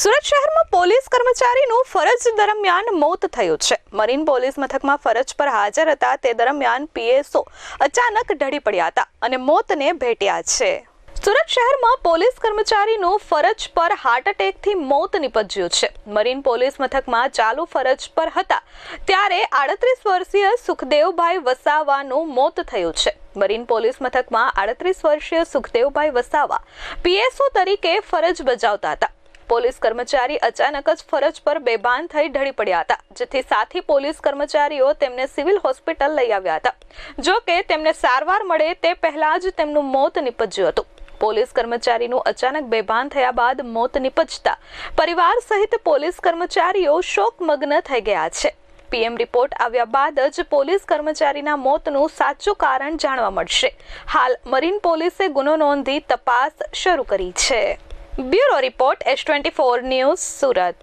સુરત શહેરમાં પોલીસ કર્મચારીનું ફરજ દરમિયાન મોત થયું છે। મરીન પોલીસ મથકમાં ફરજ પર હાજર હતા તે દરમિયાન પીએસઓ અચાનક ઢળી પડ્યા હતા અને મોતને ભેટ્યા છે। સુરત શહેરમાં પોલીસ કર્મચારીનું ફરજ પર હાર્ટ એટેકથી મોત નિપજ્યું છે। મરીન પોલીસ મથકમાં ચાલુ ફરજ પર હતા ત્યારે 38 વર્ષીય સુખદેવભાઈ વસાવાનું મોત થયું છે। મરીન પોલીસ મથકમાં 38 વર્ષીય સુખદેવભાઈ વસાવા પીએસઓ તરીકે ફરજ બજાવતા હતા। પોલીસ કર્મચારી અચાનક જ ફરજ પર બેભાન થઈ ઢળી પડ્યા હતા, જેથી સાથી પોલીસ કર્મચારીઓ તેમને સિવિલ હોસ્પિટલ લઈ આવ્યા હતા। જો કે તેમને સારવાર મળે તે પહેલા જ તેમનું મોત નિપજ્યું હતું। પોલીસ કર્મચારીનું અચાનક બેભાન થયા બાદ મોત નિપજતા પરિવાર સહિત પોલીસ કર્મચારીઓ શોકમગ્ન થઈ ગયા છે। પીએમ રિપોર્ટ આવ્યા બાદ જ પોલીસ કર્મચારીના મોતનું સાચું કારણ જાણવા મળશે। હાલ મરીન પોલીસે ગુનો નોંધી તપાસ શરૂ કરી છે। Bureau report S24 news Surat.